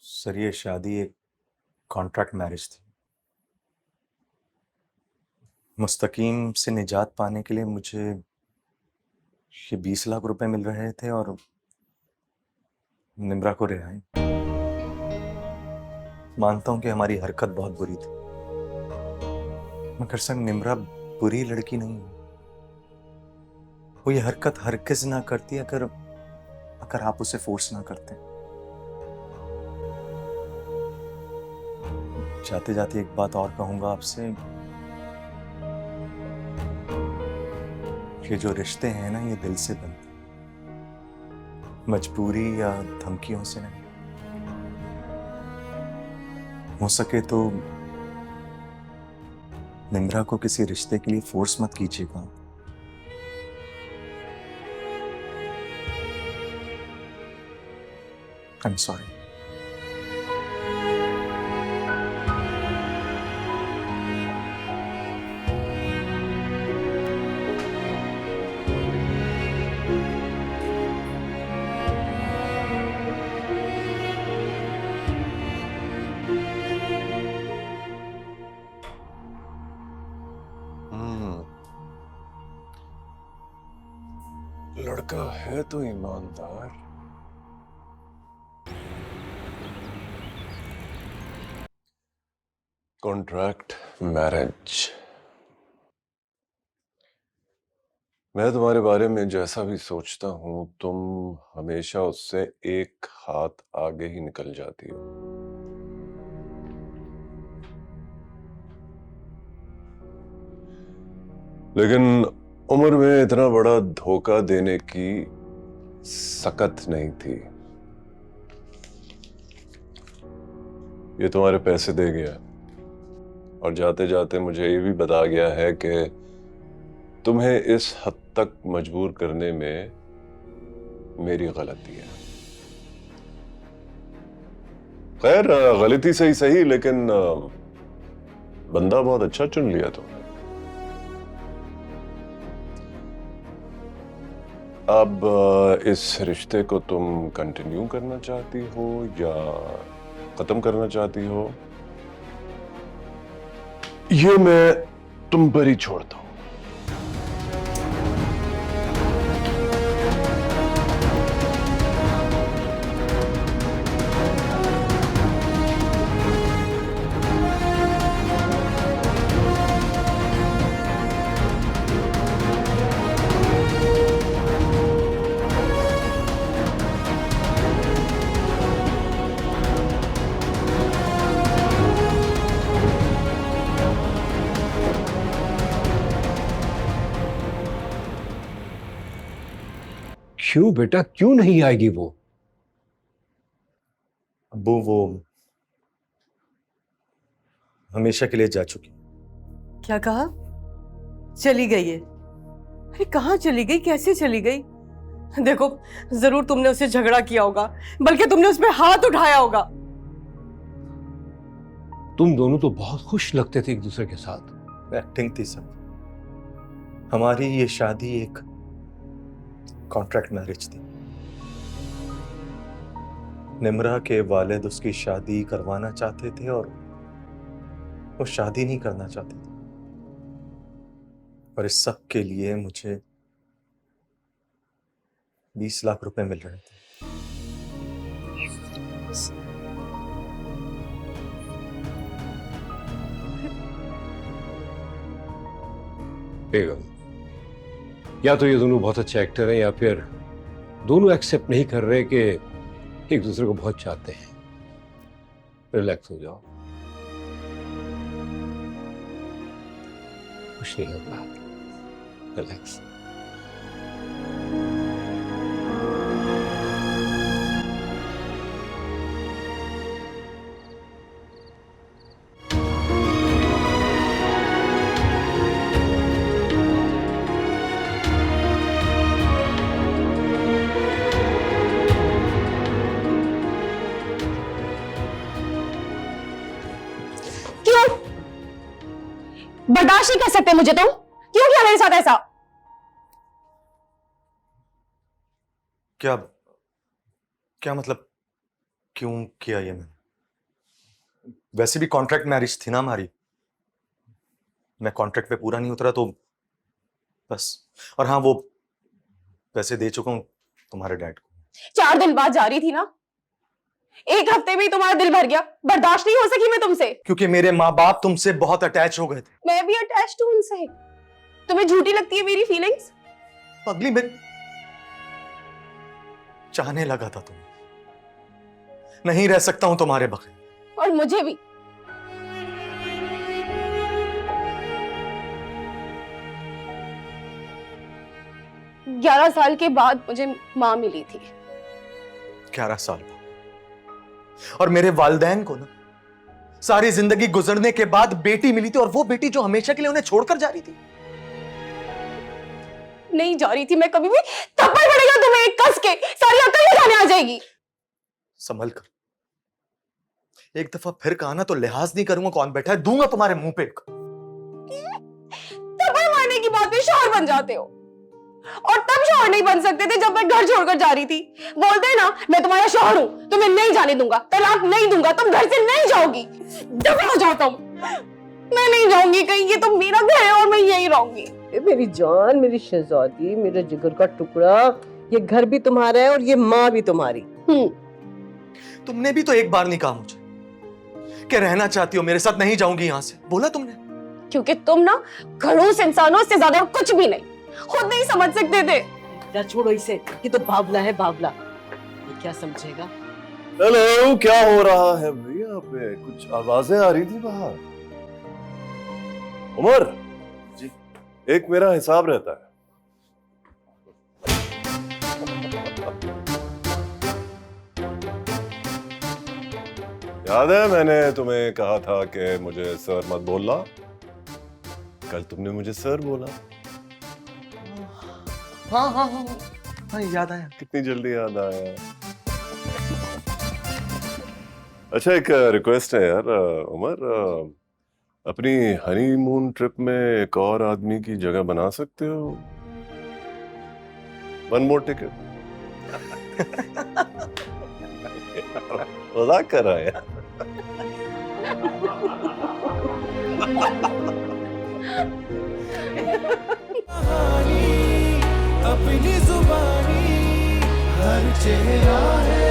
Sir ये शादी एक कॉन्ट्रैक्ट मैरिज थी। मुस्तकीम से निजात पाने के लिए मुझे ये 20 लाख रुपए मिल रहे थे और निम्रा को रिहाई। मानता हूं कि हमारी हरकत बहुत बुरी थी, मगर सर निम्रा बुरी लड़की नहीं है। वो ये हरकत हरगिज ना करती अगर अगर आप उसे फोर्स ना करते। जाते जाते एक बात और कहूंगा आपसे, ये जो रिश्ते हैं ना, ये दिल से बनते हैं, मजबूरी या धमकियों से नहीं। हो सके तो निम्रा को किसी रिश्ते के लिए फोर्स मत कीजिएगा। I am sorry. लड़का है तो ईमानदार। Contract marriage. मैं तुम्हारे बारे में जैसा भी सोचता हूं, तुम हमेशा उससे एक हाथ आगे ही निकल जाती हो। लेकिन उम्र में इतना बड़ा धोखा देने की सकत नहीं थी। ये तुम्हारे पैसे दे गया और जाते जाते मुझे ये भी बता गया है कि तुम्हें इस हद तक मजबूर करने में मेरी गलती है। खैर, गलती सही सही, लेकिन बंदा बहुत अच्छा चुन लिया तुमने। अब इस रिश्ते को तुम कंटिन्यू करना चाहती हो या खत्म करना चाहती हो, ये मैं तुम पर ही छोड़ता हूं। क्यों बेटा, क्यों नहीं आएगी वो? अब्बू वो हमेशा के लिए जा चुकी। क्या कहा? चली गई है? अरे कहाँ चली गई, कैसे चली गई? देखो, जरूर तुमने उससे झगड़ा किया होगा, बल्कि तुमने उस पर हाथ उठाया होगा। तुम दोनों तो बहुत खुश लगते थे एक दूसरे के साथ। एक्टिंग थी सब। हमारी ये शादी एक कॉन्ट्रैक्ट मैरिज थी। निम्रा के वालिद उसकी शादी करवाना चाहते थे और वो शादी नहीं करना चाहते थे, और इस सब के लिए मुझे 20 लाख रुपए मिल रहे थे। बेगम, या तो ये दोनों बहुत अच्छे एक्टर हैं या फिर दोनों एक्सेप्ट नहीं कर रहे कि एक दूसरे को बहुत चाहते हैं। रिलैक्स हो जाओ, कुछ नहीं होगा। रिलैक्स। बर्दाश्त नहीं कर सकते मुझे तुम? क्यों किया मेरे साथ ऐसा? क्या क्या मतलब क्यों किया ये मैंने? वैसे भी कॉन्ट्रैक्ट मैरिज थी ना हमारी, मैं कॉन्ट्रैक्ट पे पूरा नहीं उतरा तो बस। और हाँ, वो पैसे दे चुका हूं तुम्हारे डैड को। 4 दिन बाद जा रही थी ना, 1 हफ्ते में ही तुम्हारा दिल भर गया। बर्दाश्त नहीं हो सकी मैं तुमसे। क्योंकि मेरे माँ बाप तुमसे बहुत अटैच हो गए थे। मैं भी अटैच्ड हूं उनसे। तुम्हें झूठी लगती है मेरी फीलिंग्स? पगली, मैं चाहने लगा था तुम्हें, नहीं रह सकता हूं तुम्हारे बगैर। और मुझे भी। ग्यारह साल के बाद मुझे माँ मिली थी। 11 साल बाद। और मेरे वालिदैन को ना सारी जिंदगी गुजरने के बाद बेटी मिली थी, और वो बेटी जो हमेशा के लिए उन्हें छोड़कर जा रही थी। नहीं जा रही थी मैं कभी भी। थप्पड़ पड़ेगा तुम्हें एक कस के, सारी अकल ही जाने आ जाएगी। संभल कर, एक दफा फिर कहा ना तो लिहाज नहीं करूंगा कौन बैठा है, दूंगा तुम्हारे मुंह पे। थप्पड़ मारने की बात पे शौहर बन जाते हो, और तब शौहर नहीं बन सकते थे जब मैं घर छोड़कर जा रही थी। बोलते ना, मैं तुम्हारा शौहर हूं, तुम्हें नहीं जाने दूंगा, तलाक नहीं दूंगा, तुम घर से नहीं जाओगी। दफा हो जाओ तुम। मैं नहीं जाऊंगी कहीं, ये तो मेरा घर है और मैं यहीं रहूंगी। मेरी जान, मेरी शहजादी, मेरे जिगर का टुकड़ा, ये घर भी तुम्हारा है और ये माँ भी तुम्हारी। तुमने भी तो एक बार नहीं कहा मुझे कि रहना चाहती हो मेरे साथ, नहीं जाऊंगी यहां से, बोला तुमने? क्योंकि तुम ना खड़ूस इंसानों से ज्यादा कुछ भी नहीं, खुद नहीं समझ सकते थे। जा छोड़ो इसे, ये तो बावला है बावला, ये क्या समझेगा। हेलो, क्या हो रहा है भैया पे? कुछ आवाजें आ रही थी बाहर। उमर जी, एक मेरा हिसाब रहता है। याद है मैंने तुम्हें कहा था कि मुझे सर मत बोलना? कल तुमने मुझे सर बोला। हाँ हाँ हाँ हाँ, याद आया। कितनी जल्दी याद आया। अच्छा, एक रिक्वेस्ट है यार उमर, अपनी हनीमून ट्रिप में एक और आदमी की जगह बना सकते हो? 1 more ticket। मजाक कर रहा है यार। अपनी जुबानी हर चेहरा है